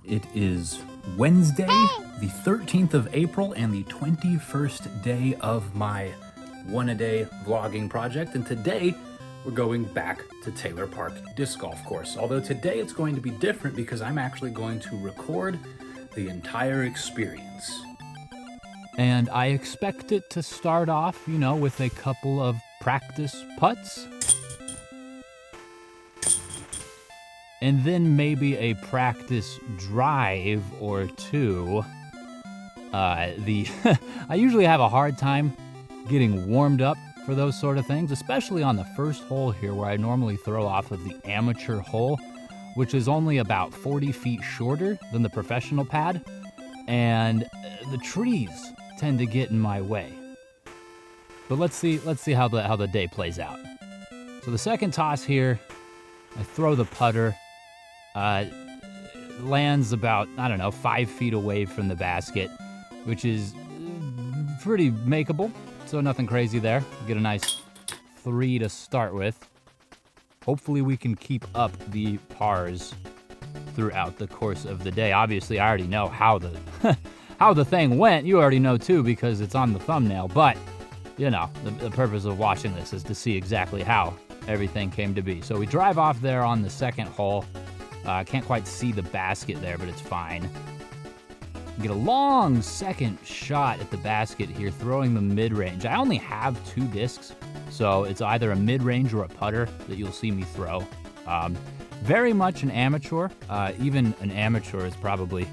It is Wednesday, the 13th of April, and the 21st day of my one-a-day vlogging project. And today, we're going back to Taylor Park Disc Golf Course. Although today it's going to be different because I'm actually going to record the entire experience. And I expect it to start off, with a couple of practice putts. And then maybe a practice drive or two. I usually have a hard time getting warmed up for those sort of things, especially on the first hole here where I normally throw off of the amateur hole, which is only about 40 feet shorter than the professional pad, and the trees tend to get in my way. But let's see how the day plays out. So the second toss here, I throw the putter. Lands about, 5 feet away from the basket, which is pretty makeable, so nothing crazy there. Get a nice 3 to start with. Hopefully we can keep up the pars throughout the course of the day. Obviously, I already know how the thing went. You already know too because it's on the thumbnail, but the purpose of watching this is to see exactly how everything came to be. So we drive off there on the second hole. Can't quite see the basket there, but it's fine. Get a long second shot at the basket here, throwing the mid-range. I only have 2 discs, so it's either a mid-range or a putter that you'll see me throw. Very much an amateur. Even an amateur is probably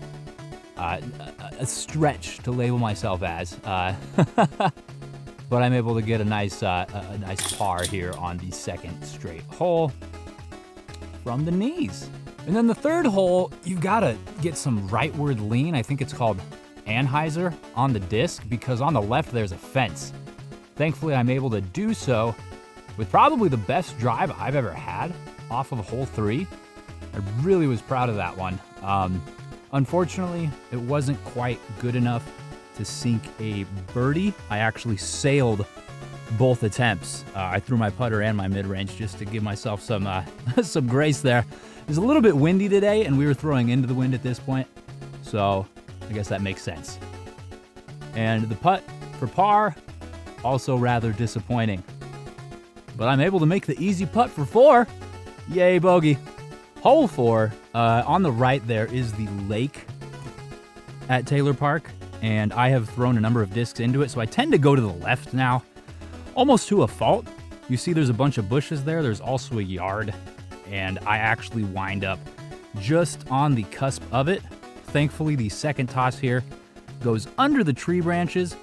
a stretch to label myself as. But I'm able to get a nice par here on the second straight hole from the knees. And then the third hole, you've got to get some rightward lean. I think it's called Anheuser on the disc because on the left there's a fence. Thankfully, I'm able to do so with probably the best drive I've ever had off of hole 3. I really was proud of that one. Unfortunately, it wasn't quite good enough to sink a birdie. I actually sailed both attempts. I threw my putter and my mid-range just to give myself some some grace there. It was a little bit windy today, and we were throwing into the wind at this point, so I guess that makes sense. And the putt for par, also rather disappointing. But I'm able to make the easy putt for 4. Yay, bogey. Hole 4, on the right there is the lake at Taylor Park, and I have thrown a number of discs into it, so I tend to go to the left now, almost to a fault. You see there's a bunch of bushes there. There's also a yard, and I actually wind up just on the cusp of it. Thankfully, the second toss here goes under the tree branches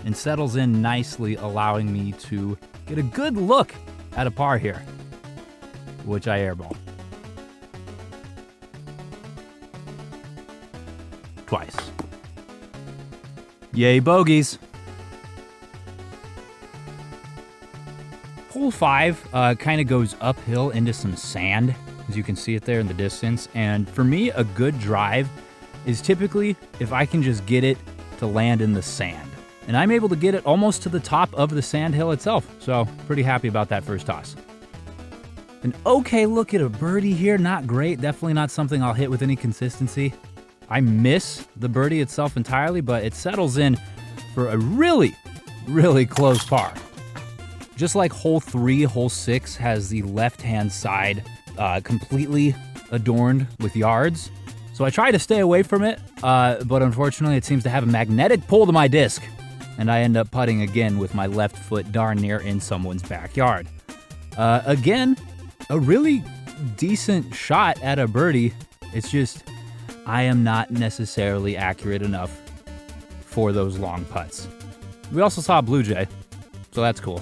and settles in nicely, allowing me to get a good look at a par here, which I airball. Twice. Yay, bogeys. Hole 5 kind of goes uphill into some sand, as you can see it there in the distance. And for me, a good drive is typically if I can just get it to land in the sand. And I'm able to get it almost to the top of the sand hill itself. So pretty happy about that first toss. An okay look at a birdie here. Not great. Definitely not something I'll hit with any consistency. I miss the birdie itself entirely, but it settles in for a really, really close par. Just like hole 3, hole 6 has the left-hand side completely adorned with yards. So I try to stay away from it, but unfortunately it seems to have a magnetic pull to my disc, and I end up putting again with my left foot darn near in someone's backyard. Again, a really decent shot at a birdie. It's just I am not necessarily accurate enough for those long putts. We also saw a blue jay, so that's cool.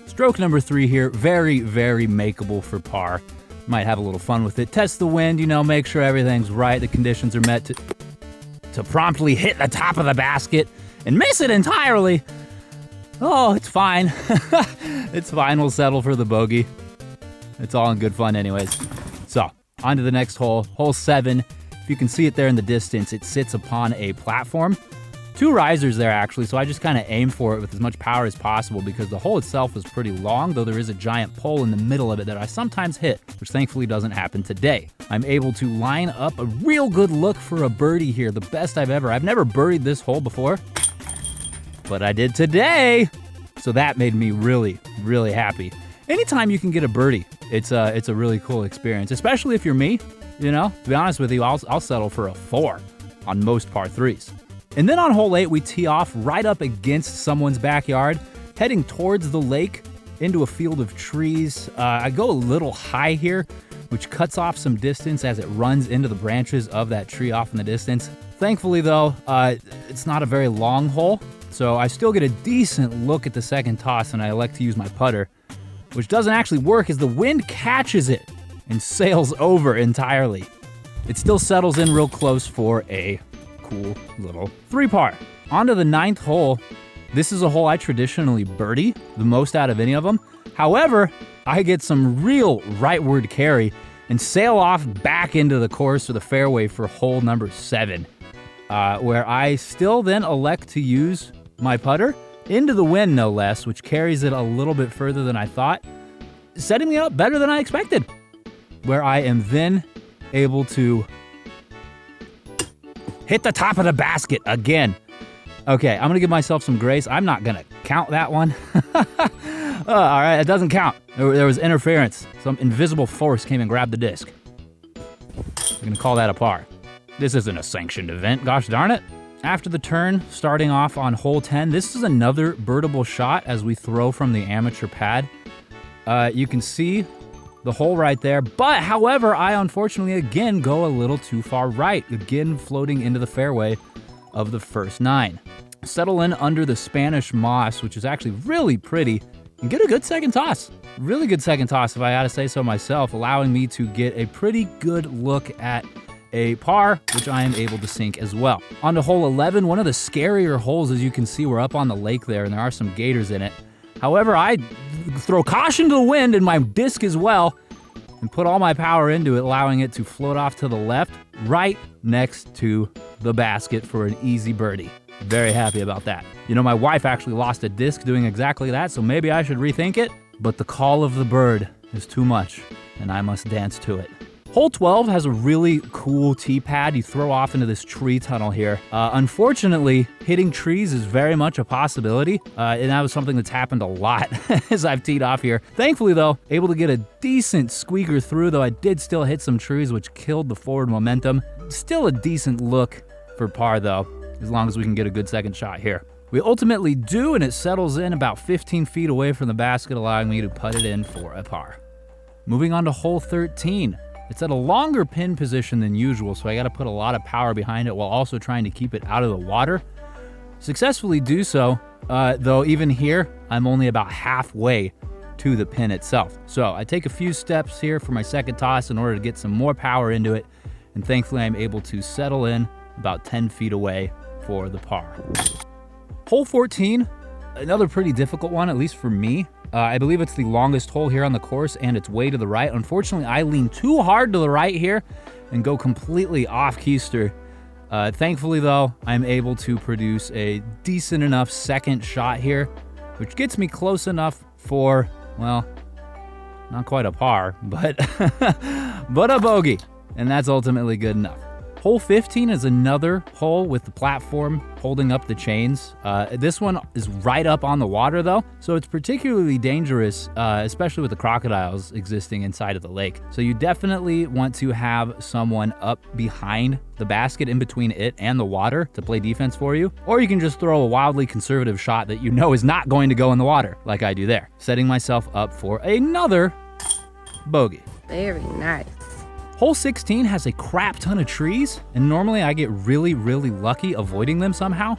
Stroke number 3 here, very, very makeable for par. Might have a little fun with it. Test the wind, make sure everything's right. The conditions are met to promptly hit the top of the basket and miss it entirely. Oh, it's fine. It's fine. We'll settle for the bogey. It's all in good fun anyways. So, on to the next hole. Hole 7. If you can see it there in the distance, it sits upon a platform. 2 risers there actually, so I just kind of aim for it with as much power as possible because the hole itself is pretty long, though there is a giant pole in the middle of it that I sometimes hit, which thankfully doesn't happen today. I'm able to line up a real good look for a birdie here, the best I've ever. I've never birdied this hole before, but I did today, so that made me really, really happy. Anytime you can get a birdie, it's a really cool experience, especially if you're me. You know, to be honest with you, I'll settle for a 4 on most par 3s. And then on hole 8, we tee off right up against someone's backyard, heading towards the lake into a field of trees. I go a little high here, which cuts off some distance as it runs into the branches of that tree off in the distance. Thankfully, though, it's not a very long hole, so I still get a decent look at the second toss, and I elect to use my putter, which doesn't actually work as the wind catches it and sails over entirely. It still settles in real close for a cool little 3-par. On to the 9th hole. This is a hole I traditionally birdie the most out of any of them. However, I get some real rightward carry and sail off back into the course or the fairway for hole number 7, where I still then elect to use my putter into the wind, no less, which carries it a little bit further than I thought, setting me up better than I expected, where I am then able to hit the top of the basket again. Okay, I'm gonna give myself some grace. I'm not gonna count that one. All right, it doesn't count. There was interference. Some invisible force came and grabbed the disc. I'm gonna call that a par. This isn't a sanctioned event, gosh darn it. After the turn, starting off on hole 10, this is another birdable shot as we throw from the amateur pad. You can see the hole right there, but however, I unfortunately again go a little too far right, again floating into the fairway of the first 9. Settle in under the Spanish moss, which is actually really pretty, and get a good second toss. Really good second toss, if I had to say so myself, allowing me to get a pretty good look at a par, which I am able to sink as well. On to hole 11, one of the scarier holes, as you can see, we're up on the lake there, and there are some gators in it. However, I throw caution to the wind in my disc as well and put all my power into it, allowing it to float off to the left, right next to the basket for an easy birdie. Very happy about that. You know, my wife actually lost a disc doing exactly that, so maybe I should rethink it, but the call of the bird is too much, and I must dance to it. Hole 12 has a really cool tee pad. You throw off into this tree tunnel here. Unfortunately, hitting trees is very much a possibility, and that was something that's happened a lot as I've teed off here. Thankfully, though, able to get a decent squeaker through, though I did still hit some trees, which killed the forward momentum. Still a decent look for par, though, as long as we can get a good second shot here. We ultimately do, and it settles in about 15 feet away from the basket, allowing me to putt it in for a par. Moving on to hole 13. It's at a longer pin position than usual, so I got to put a lot of power behind it while also trying to keep it out of the water. Successfully do so, though even here, I'm only about halfway to the pin itself. So I take a few steps here for my second toss in order to get some more power into it, and thankfully I'm able to settle in about 10 feet away for the par. Hole 14, another pretty difficult one, at least for me. I believe it's the longest hole here on the course, and it's way to the right. Unfortunately, I lean too hard to the right here and go completely off keister. Thankfully, though, I'm able to produce a decent enough second shot here, which gets me close enough for, well, not quite a par, but, but a bogey, and that's ultimately good enough. Hole 15 is another hole with the platform holding up the chains. This one is right up on the water though, so it's particularly dangerous, especially with the crocodiles existing inside of the lake. So you definitely want to have someone up behind the basket in between it and the water to play defense for you, or you can just throw a wildly conservative shot that you know is not going to go in the water, like I do there, setting myself up for another bogey. Very nice. Hole 16 has a crap ton of trees, and normally I get really, really lucky avoiding them somehow.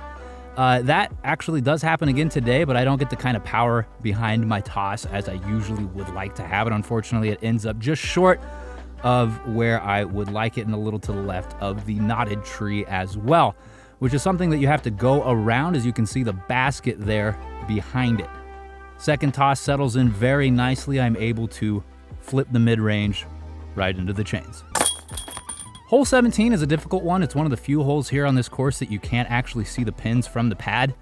That actually does happen again today, but I don't get the kind of power behind my toss as I usually would like to have it. Unfortunately, it ends up just short of where I would like it and a little to the left of the knotted tree as well, which is something that you have to go around, as you can see the basket there behind it. Second toss settles in very nicely. I'm able to flip the mid-range right into the chains. Hole 17 is a difficult one. It's one of the few holes here on this course that you can't actually see the pins from the pad.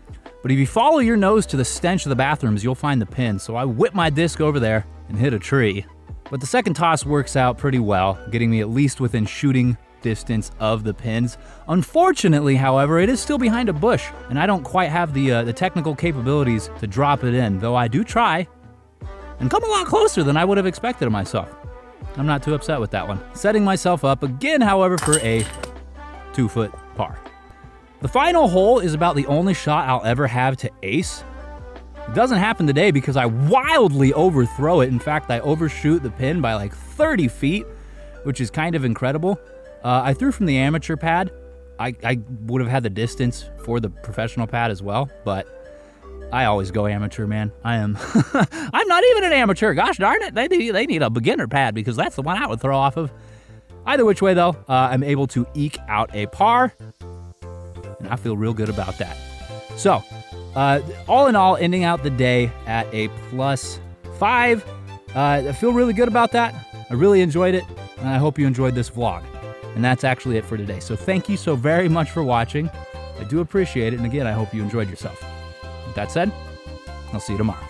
But if you follow your nose to the stench of the bathrooms, you'll find the pins. So I whip my disc over there and hit a tree. But the second toss works out pretty well, getting me at least within shooting distance of the pins. Unfortunately, however, it is still behind a bush, and I don't quite have the technical capabilities to drop it in, though I do try and come a lot closer than I would have expected of myself. I'm not too upset with that one. Setting myself up again, however, for a 2-foot par. The final hole is about the only shot I'll ever have to ace. It doesn't happen today because I wildly overthrow it. In fact, I overshoot the pin by like 30 feet, which is kind of incredible. I threw from the amateur pad. I would have had the distance for the professional pad as well, but I always go amateur, man. I'm not even an amateur. Gosh darn it, they need a beginner pad because that's the one I would throw off of. Either which way though, I'm able to eke out a par, and I feel real good about that. So, all in all, ending out the day at a +5. I feel really good about that. I really enjoyed it, and I hope you enjoyed this vlog. And that's actually it for today. So thank you so very much for watching. I do appreciate it, and again, I hope you enjoyed yourself. With that said, I'll see you tomorrow.